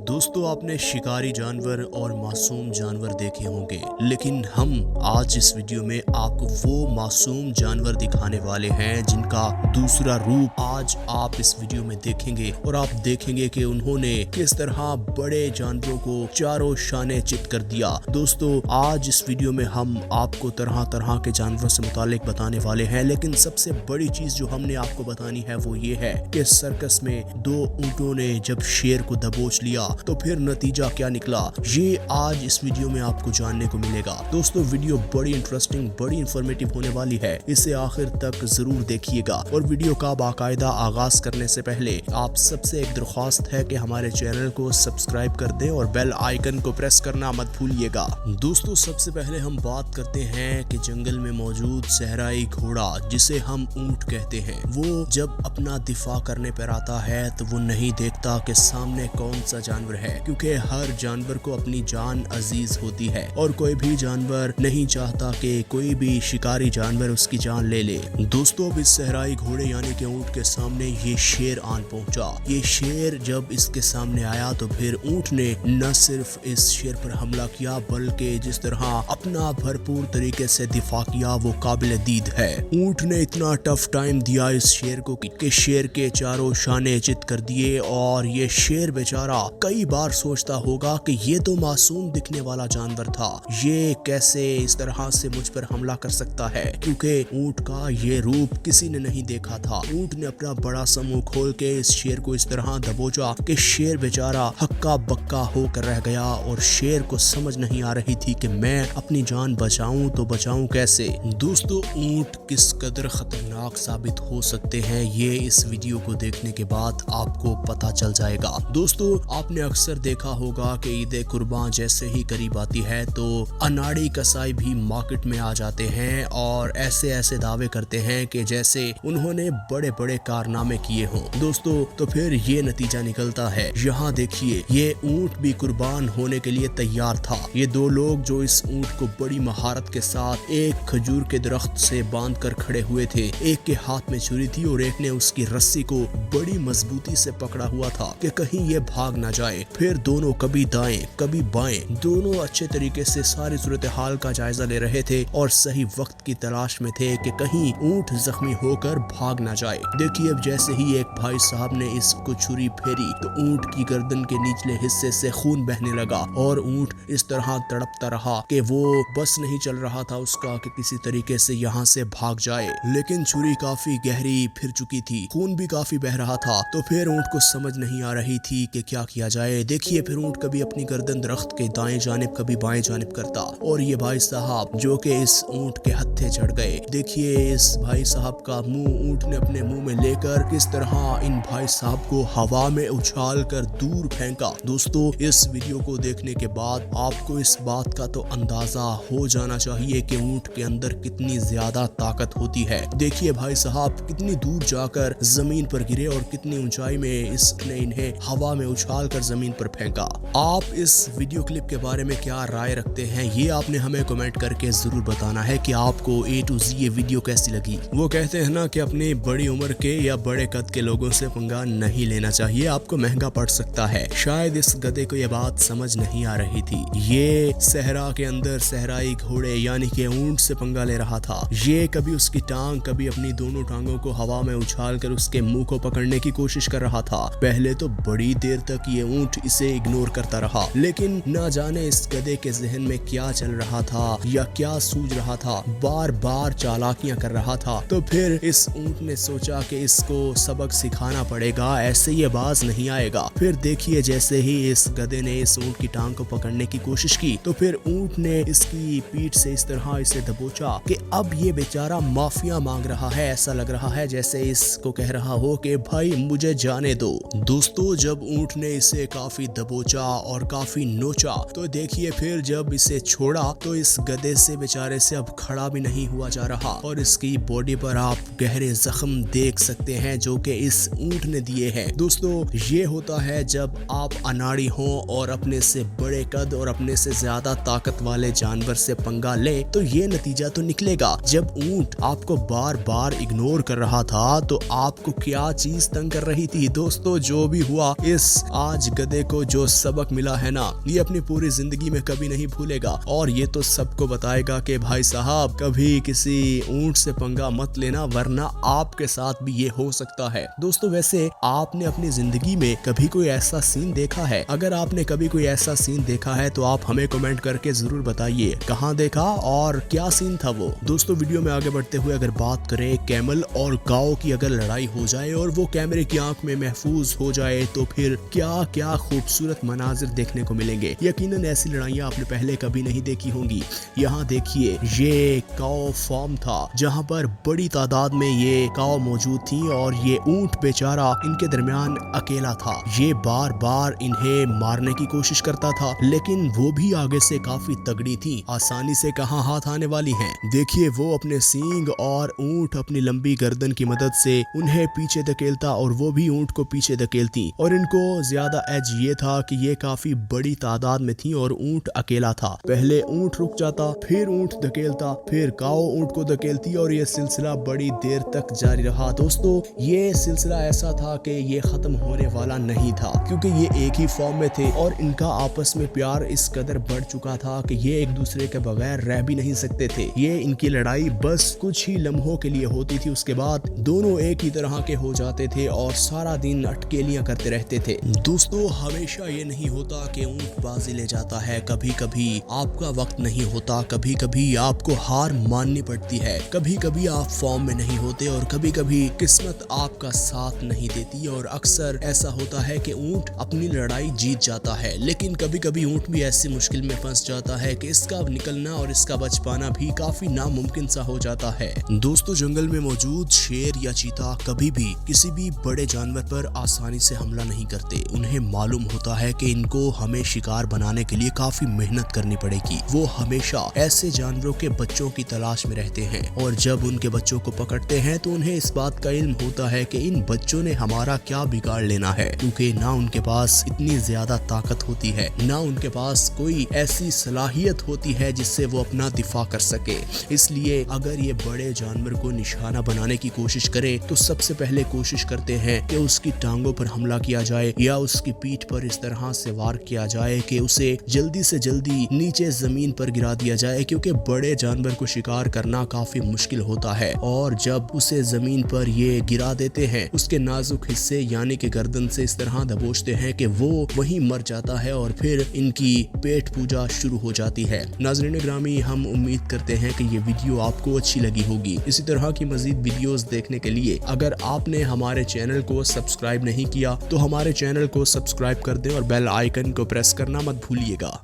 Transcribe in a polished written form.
दोस्तों आपने शिकारी जानवर और मासूम जानवर देखे होंगे, लेकिन हम आज इस वीडियो में आपको वो मासूम जानवर दिखाने वाले हैं जिनका दूसरा रूप आज आप इस वीडियो में देखेंगे और आप देखेंगे कि उन्होंने किस तरह बड़े जानवरों को चारों शाने चित कर दिया। दोस्तों आज इस वीडियो में हम आपको तरह तरह के जानवरों से मुतालिक बताने वाले हैं, लेकिन सबसे बड़ी चीज जो हमने आपको बतानी है वो ये है कि सर्कस में दो ऊंटों ने जब शेर को दबोच लिया तो फिर नतीजा क्या निकला, ये आज इस वीडियो में आपको जानने को मिलेगा। दोस्तों वीडियो बड़ी इंटरेस्टिंग, बड़ी इंफॉर्मेटिव होने वाली है, इसे आखिर तक जरूर देखिएगा। और वीडियो का बाकायदा आगाज करने से पहले आप सबसे एक दरख्वास्त है कि हमारे चैनल को सब्सक्राइब कर दें और बेल आइकन को प्रेस करना मत भूलिएगा। दोस्तों सबसे पहले हम बात करते हैं कि जंगल में मौजूद सहराई घोड़ा, जिसे हम ऊंट कहते हैं, वो जब अपना दिफा करने पर आता है तो वो नहीं देखता कि सामने कौन सा जानवर है, क्योंकि हर जानवर को अपनी जान अजीज होती है और कोई भी जानवर नहीं चाहता कि कोई भी शिकारी जानवर उसकी जान ले ले। दोस्तों अब इस सहराई घोड़े यानी कि ऊंट के सामने ये शेर आन पहुंचा। ये शेर जब इसके सामने आया तो फिर ऊंट ने न सिर्फ इस शेर पर हमला किया, बल्कि जिस तरह अपना भरपूर तरीके से दिफा किया वो काबिल दीद है। ऊंट ने इतना टफ टाइम दिया इस शेर को कि शेर के चारों शाने चित कर दिए और ये शेर बेचारा कई बार सोचता होगा कि ये तो मासूम दिखने वाला जानवर था, ये कैसे इस तरह से मुझ पर हमला कर सकता है, क्योंकि ऊंट का ये रूप किसी ने नहीं देखा था। ऊंट ने अपना बड़ा सा मुंह खोल के इस शेर को इस तरह दबोचा कि शेर बेचारा हक्का बक्का होकर रह गया और शेर को समझ नहीं आ रही थी कि मैं अपनी जान बचाऊं तो बचाऊं कैसे। दोस्तों ऊंट किस कदर खतरनाक साबित हो सकते हैं ये इस वीडियो को देखने के बाद आपको पता चल जाएगा। दोस्तों आपने अक्सर देखा होगा कि ईद कुर्बान जैसे ही करीब आती है तो अनाड़ी कसाई भी मार्केट में आ जाते हैं और ऐसे ऐसे दावे करते हैं कि जैसे उन्होंने बड़े बड़े कारनामे किए हों। दोस्तों तो फिर ये नतीजा निकलता है। यहाँ देखिए ये ऊंट भी कुर्बान होने के लिए तैयार था। ये दो लोग जो इस ऊंट को बड़ी महारत के साथ एक खजूर के दरख्त से बांध कर खड़े हुए थे, एक के हाथ में छुरी थी और एक ने उसकी रस्सी को बड़ी मजबूती से पकड़ा हुआ था कि कहीं ये भाग ना जाए। फिर दोनों कभी दाएं कभी बाएं, दोनों अच्छे तरीके से सारी सूरत हाल का जायजा ले रहे थे और सही वक्त की तलाश में थे कि कहीं ऊंट जख्मी होकर भाग ना जाए। देखिए अब जैसे ही एक भाई साहब ने इसको छुरी फेरी तो ऊंट की गर्दन के निचले हिस्से से खून बहने लगा और ऊंट इस तरह तड़पता रहा कि वो बस नहीं चल रहा था उसका कि किसी तरीके से यहाँ से भाग जाए, लेकिन छुरी काफी गहरी फिर चुकी थी, खून भी काफी बह रहा था। तो फिर ऊंट को समझ नहीं आ रही थी कि क्या किया जाए। देखिए फिर ऊंट कभी अपनी गर्दन दरख्त के दाएं जानिब कभी बाएं जानिब करता और ये भाई साहब जो कि इस ऊंट के हत्थे चढ़ गए। देखिए इस भाई साहब का मुंह ऊंट ने अपने मुंह में लेकर किस तरह इन भाई साहब को हवा में उछाल कर दूर फेंका। दोस्तों इस वीडियो को देखने के बाद आपको इस बात का तो अंदाजा हो जाना चाहिए कि ऊंट के अंदर कितनी ज्यादा ताकत होती है। देखिए भाई साहब कितनी दूर जाकर जमीन पर गिरे और कितनी ऊंचाई में इसने इन्हें हवा में उछाल कर जमीन पर फेंका। आप इस वीडियो क्लिप के बारे में क्या राय रखते हैं ये आपने हमें कमेंट करके जरूर बताना है कि आपको A to Z ये वीडियो कैसी लगी। वो कहते हैं ना कि अपनी बड़ी उम्र के या बड़े कद के लोगों से पंगा नहीं लेना चाहिए, आपको महंगा पड़ सकता है। शायद इस गधे को ये बात समझ नहीं आ रही थी। ये सहरा के अंदर सहराई घोड़े यानी कि ऊंट से पंगा ले रहा था। ये कभी उसकी टांग कभी अपनी दोनों टांगों को हवा में उछाल कर उसके मुंह को पकड़ने की कोशिश कर रहा था। पहले तो बड़ी देर तक ये ऊंट इसे इग्नोर करता रहा, लेकिन ना जाने इस गधे के जहन में क्या चल रहा था या क्या सूझ रहा था, बार बार चालाकियां कर रहा था। तो फिर इस ऊंट ने सोचा कि इसको सबक सिखाना पड़ेगा, ऐसे ये बाज नहीं आएगा। फिर देखिए जैसे ही इस गधे ने इस ऊंट की टांग को पकड़ने की कोशिश की तो फिर ऊंट ने इसकी पीठ से इस तरह इसे दबोचा कि अब ये बेचारा माफिया मांग रहा है। ऐसा लग रहा है जैसे इसको कह रहा हो कि भाई मुझे जाने दो। दोस्तों जब ऊंट ने इसे काफी दबोचा और काफी नोचा। तो देखिए फिर जब इसे छोड़ा तो इस गधे से बेचारे से अब खड़ा भी नहीं हुआ जा रहा और इसकी बॉडी पर आप गहरे जख्म देख सकते हैं जो कि इस ऊंट ने दिए हैं। दोस्तों ये होता है जब आप अनाड़ी हो और अपने से बड़े कद और अपने से ज्यादा ताकत वाले जानवर से पंगा ले तो ये नतीजा तो निकलेगा। जब ऊंट आपको बार बार इग्नोर कर रहा था तो आपको क्या चीज तंग कर रही थी? दोस्तों जो भी हुआ, इस आज गधे को जो सबक मिला है ना, ये अपनी पूरी जिंदगी में कभी नहीं भूलेगा और ये तो सबको बताएगा कि भाई साहब कभी किसी ऊंट से पंगा मत लेना वरना आपके साथ भी ये हो सकता है। दोस्तों वैसे आपने अपनी जिंदगी में कभी कोई ऐसा सीन देखा है? अगर आपने कभी कोई ऐसा सीन देखा है तो आप हमें कमेंट करके जरूर बताइए कहाँ देखा और क्या सीन था वो। दोस्तों वीडियो में आगे बढ़ते हुए अगर बात करें कैमल और काऊ की अगर लड़ाई हो जाए और वो कैमरे की आंख में महफूज हो जाए तो फिर क्या क्या खूबसूरत मनाजिर देखने को मिलेंगे। यकीनन ऐसी लड़ाइयाँ आपने पहले कभी नहीं देखी होंगी। यहाँ देखिए ये काऊ फार्म था जहाँ पर बड़ी तादाद में ये काऊ मौजूद थी और ये ऊंट बेचारा इनके दरमियान अकेला था। ये बार बार इन्हें मारने की कोशिश करता था लेकिन वो भी आगे से काफी तगड़ी थी, आसानी से कहाँ हाथ आने वाली हैं। देखिए वो अपने सींग और ऊंट अपनी लंबी गर्दन की मदद से उन्हें पीछे धकेलता और वो भी ऊंट को पीछे धकेलती और इनको ज्यादा एज ये था कि ये काफी बड़ी तादाद में थी और ऊंट अकेला था। पहले ऊंट रुक जाता, फिर ऊंट धकेलता, फिर काऊ ऊंट को धकेलती और ये सिलसिला बड़ी देर तक जारी रहा। दोस्तों ये सिलसिला ऐसा था कि ये खत्म होने वाला नहीं था क्योंकि ये एक ही फॉर्म में थे और इनका आपस में प्यार इस कदर बढ़ चुका था कि ये एक दूसरे के बगैर रह भी नहीं सकते थे। ये इनकी लड़ाई बस कुछ ही लम्हों के लिए होती थी, उसके बाद दोनों एक ही तरह के हो जाते थे और सारा दिन अटकेलियां करते रहते थे। दोस्तों हमेशा ये नहीं होता कि ऊंट बाजी ले जाता है, कभी कभी आपका वक्त नहीं होता, कभी कभी आपको हार माननी पड़ती है, कभी कभी आप फॉर्म में नहीं होते और कभी कभी किस्मत आपका साथ नहीं देती और अक्सर ऐसा होता है कि ऊंट अपनी लड़ाई जीत जाता है लेकिन कभी कभी ऊंट भी ऐसी मुश्किल में फंस जाता है कि इसका निकलना और इसका बच पाना भी काफी नामुमकिन सा हो जाता है। दोस्तों जंगल में मौजूद शेर या चीता कभी भी किसी भी बड़े जानवर पर आसानी से हमला नहीं करते। उन्हें मालूम होता है कि इनको हमें शिकार बनाने के लिए काफी मेहनत करनी पड़ेगी। वो हमेशा ऐसे जानवरों के बच्चों की तलाश में रहते हैं और जब उनके बच्चों को पकड़ते हैं तो उन्हें इस बात का इल्म होता है कि इन बच्चों ने हमारा क्या बिगाड़ लेना है, क्योंकि ना उनके पास इतनी ज्यादा ताकत होती है, ना उनके पास कोई ऐसी सलाहियत होती है जिससे वो अपना दिफा कर सके। इसलिए अगर ये बड़े जानवर को निशाना बनाने की कोशिश करे तो सबसे पहले कोशिश करते हैं कि उसकी टांगों पर हमला किया जाए या उसकी पीठ पर इस तरह से वार किया जाए कि उसे जल्दी से जल्दी नीचे जमीन पर गिरा दिया जाए, क्योंकि बड़े जानवर को शिकार करना काफी मुश्किल होता है और जब उसे जमीन पर ये गिरा देते हैं उसके नाजुक हिस्से यानी कि गर्दन से इस तरह दबोचते हैं कि वो वहीं मर जाता है और फिर इनकी पेट पूजा शुरू हो जाती है। नाज़रीन ग्रामी हम उम्मीद करते हैं कि ये वीडियो आपको अच्छी लगी होगी। इसी तरह की मजीद वीडियोस देखने के लिए अगर आपने हमारे चैनल को सब्सक्राइब नहीं किया तो हमारे चैनल को सब्सक्राइब कर दें और बेल आइकन को प्रेस करना मत भूलिएगा।